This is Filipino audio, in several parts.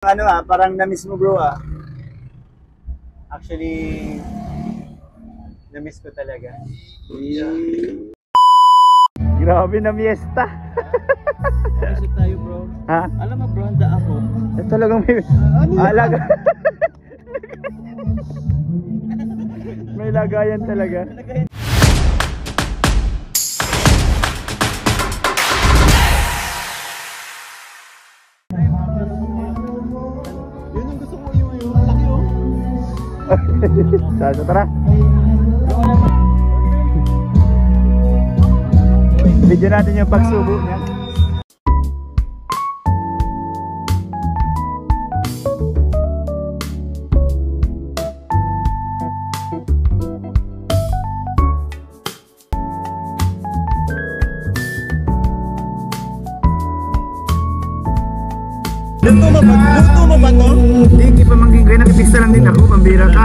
Ano parang na-miss mo bro Actually, na-miss ko talaga. Yeah. Grabe na miesta. Isip tayo bro. Ha? Alam mo bro, handa ako. Talagang may alaga. May lagayan talaga. Tara. Video natin yung pagsubo niya. Luto mo ba to? Hindi pa mangging kayo, nakipista lang din ako, pambira ka.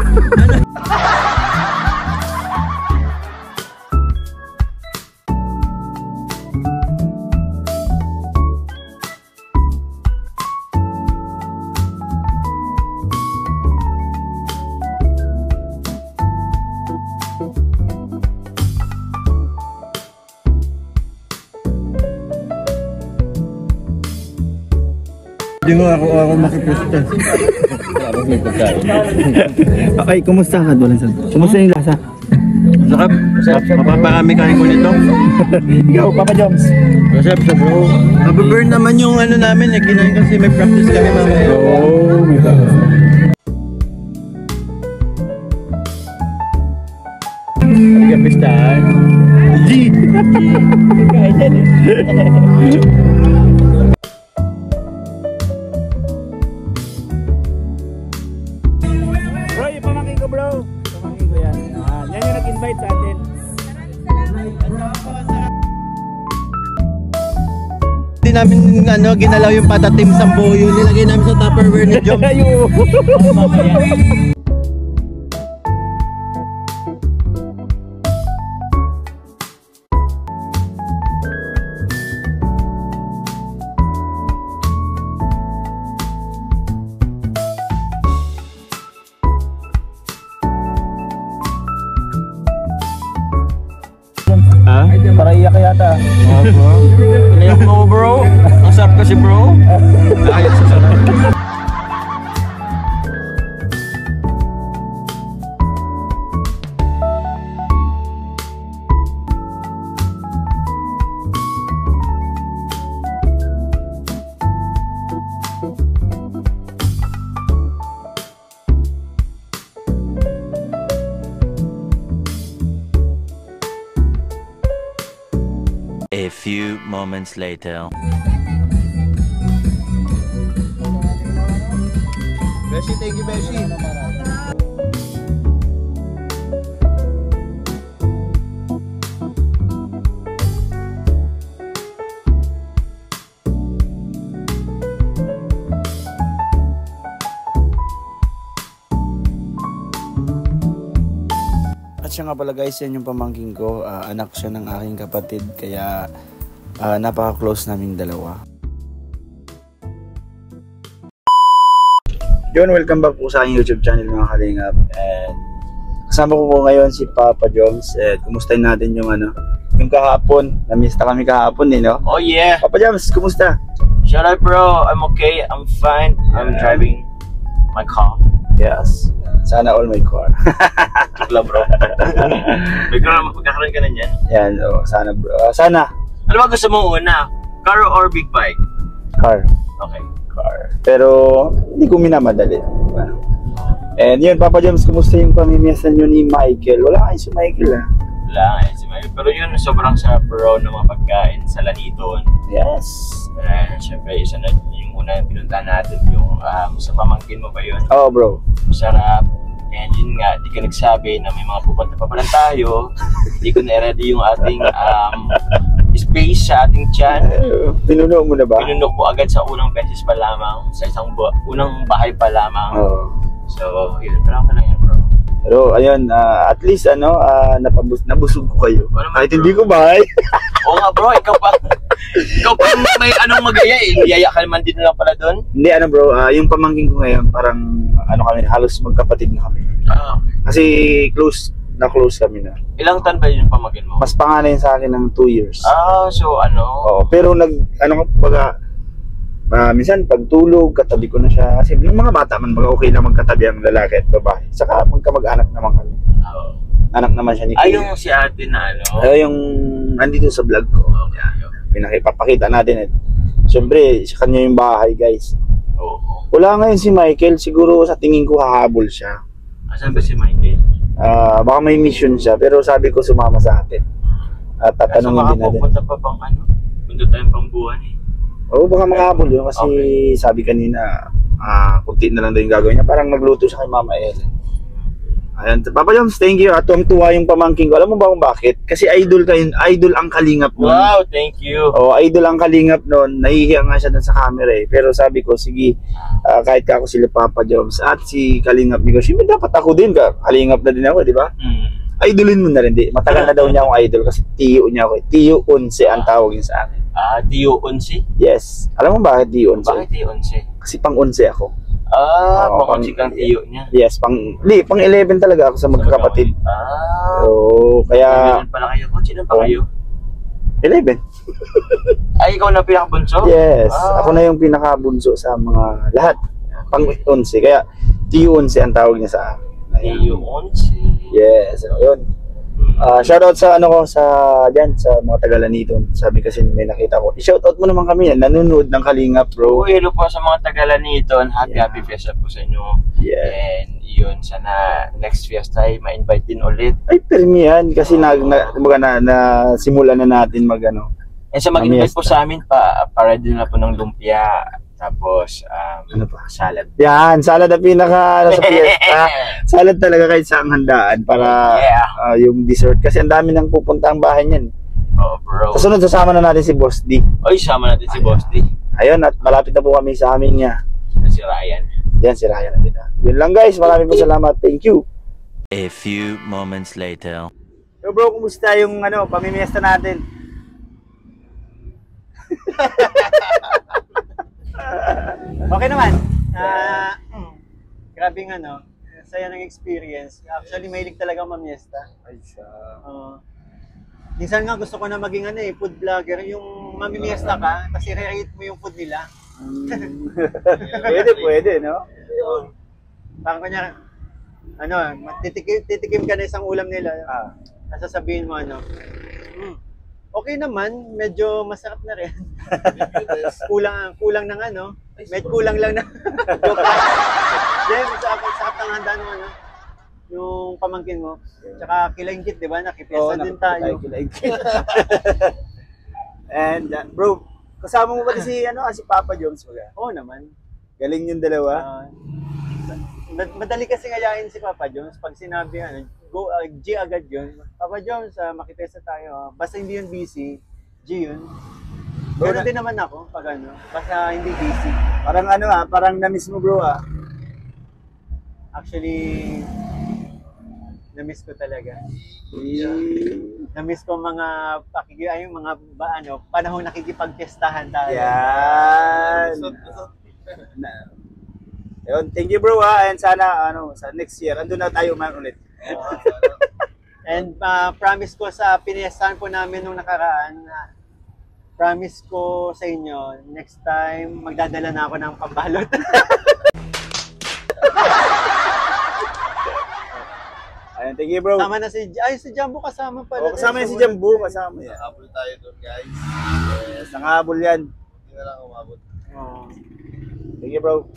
Hindi mo ako makipista. May pagkain. Okay, kumusta ka doon? Kumusta yung lasa? Sarap. Mapaparami ka rin ko nito. Ikaw, Papa Joms. Sarap siya bro. Mababurn naman yung ano namin eh. Kinain kasi may practice kami mamaya. Oh my God. Hindi ka pistahan. G! Kaya dyan eh. Bro, yung pamangkin ko bro. Pamangkin ko yan. Yan yung nag-invite sa atin. Hindi namin ginalaw yung patatim sa buyo. Nilagay namin sa Tupperware ni Jom. Ha? Para iyak ka yata. Oh bro. Inayak mo bro. Ang sarap kasi bro. Ayos sa sarap. A few moments later. Beshi, thank you Beshi. At siya nga pala guys, yan yung pamangking ko. Anak siya ng aking kapatid. Kaya napaka-close naming dalawa. Yun, welcome back po sa aking YouTube channel mga kalingap. And kasama ko po ngayon si Papa Joms. And kumustahin natin yung yung kahapon. Namista kami kahapon no? Oh yeah. Papa Joms, kumusta? Shout out bro. I'm okay. I'm fine. I'm driving my car. Yes. Sana all my car. Tukla bro. Magkakaroon ka na niyan. Yan, sana bro. Sana. Ano ba gusto mo una? Car or big bike? Car. Okay. Car. Pero hindi ko minamadali. And yun, Papa Joms, kumusta yung pamimiyasan nyo ni Michael? Wala kayo si Michael Wala nga si Michael. Pero yun, sobrang sarap bro ng mga pagkain sa Laniton. Yes. Siyempre, isa na yung una pinuntahan natin yung sa pamangkin mo ba yun? Oo bro. Masarap. And yun nga, di ka nagsabi na may mga pupunta pa pala tayo. Di ko na-ready yung ating space sa ating tiyan. Pinuno mo na ba? Pinuno ko agad sa unang beses pa lamang, sa unang bahay pa lamang. Oo. So, yun. Pero ako lang yan bro. Pero ayun, at least nabusog ko kayo. Kahit hindi ko bahay. Oo nga bro, ikaw pa may anong magaya eh. Yaya ka naman din lang pala doon. Hindi bro, yung pamangkin ko ngayon parang kami, halos magkapatid na kami. Kasi close kami na. Ilang taon ba yung pamangkin mo? Mas panganay sa akin ng 2 years. So Oo, pero minsan pagtulog, katabi ko na siya. Kasi yung mga bata man, okay lang magkatabi ang lalaki at babae. Saka magkamag-anak naman kami. Anak naman siya ni Kay. yung si ate na Yung nandito sa vlog ko. Pinakipapakita natin. Siyempre, sa kanya yung bahay, guys. Wala ngayon si Michael. Siguro sa tingin ko hahabol siya. Asan ba si Michael? Baka may mission siya. Pero sabi ko sumama sa atin. At tatanungin din natin. Pupunta pa bang punta tayong pambuhan eh. Oo, baka makahabol yun. Kasi sabi kanina, kunti na lang daw yung gagawin niya. Parang magluto siya kay Mama Ellen. Ayan, Papa Joms, thank you. Tuwang-tuwa yung pamangking ko. Alam mo ba kung bakit? Kasi idol ang Kalingap nun. Wow, thank you. Idol ang Kalingap nun. Nahihiya nga siya dun sa camera eh. Pero sabi ko, sige, kahit ako sila Papa Joms at si Kalingap Nico, siyempre dapat ako din. Kalingap na din ako, di ba? Idolin mo na rin. Matagal na daw niya akong idol kasi tiyo niya ako. Tiyo Unse ang tawag niya sa akin. Tiyo Unse? Yes. Alam mo bakit Tiyo Unse? Bakit Tiyo Unse? Kasi pang Unse ako. Pang-11 kang tiyo niya. Yes, pang 11 talaga ako sa magkakapatid. Kaya... Ilan pala kayo? Sino pa kayo? 11. Ay, ikaw na pinakabunso? Yes, ako na yung pinakabunso sa mga lahat. Pang 11. Kaya Tiyo Unse ang tawag niya sa akin. Tiyo Unse. Yes, yun. Shoutout sa sa mga Tagalaniton. Sabi kasi may nakita ko. I-shoutout mo naman kami, nanonood ng Kalingap, bro. Hello po sa mga Tagalaniton. Happy fiesta po sa inyo. And yun, sana next fiesta ay ma-invite din ulit. Ay, permi yan. Kasi simulan na natin And sa mag-invite po sa amin, para din na po ng lumpia. Tapos, salad. Yan, salad na pinaka sa fiesta. Salad talaga kahit sa handaan para yung dessert. Kasi ang dami nang pupunta ang bahay niyan. Bro. Kasunod, sasama na natin si Boss D. Sama natin si Boss D. Ayun, at malapit na po kami sa amin niya. Si Ryan. Yan, si Ryan natin. Yun lang guys, maraming po salamat. Thank you. A few moments later. So bro, kumusta yung pamimiesta natin? Okay naman. Grabing saya ng experience. Actually, mahilig talaga mamiesta. Ay, siya. Minsan nga gusto ko na maging food vlogger. Yung mamimiesta ka, kasi re-rate mo yung food nila. Pwede, no? Parang kanya, titikim ka na isang ulam nila. Sasabihin mo okay naman, medyo masarap na rin. kulang ng medyo kulang lang na. Joke lang. Masarap ng handa ng yung pamangkin mo. Tsaka kilaingkit, di ba? Nakipiesta din tayo. And bro, kasama mo ba si Papa Joms? Oo naman. Galing yung dalawa. Madali kasi ngayain si Papa Joms pag sinabi go G agad yun. Papa Joms, makipiesta tayo. Basta hindi yun busy, G yun. Ganoon din naman ako pag basta hindi busy. Parang parang na-miss mo bro Actually, na-miss ko talaga. Na-miss ko mga panahon nakikipagpiestahan tayo. Yan. Ayun, thank you bro and sana sa next year andun na tayo man ulit. And promise ko sa piniestahan po namin nung nakaraan, promise ko sa inyo, next time magdadala na ako ng pambalot. Ayun, thank you bro. Kasama na si Jambo kasama pala. Kasama yan si Jambo, kasama yan. Nakabol tayo doon guys. Yes, nakahabol yan. Hindi na lang umabot. Thank you bro.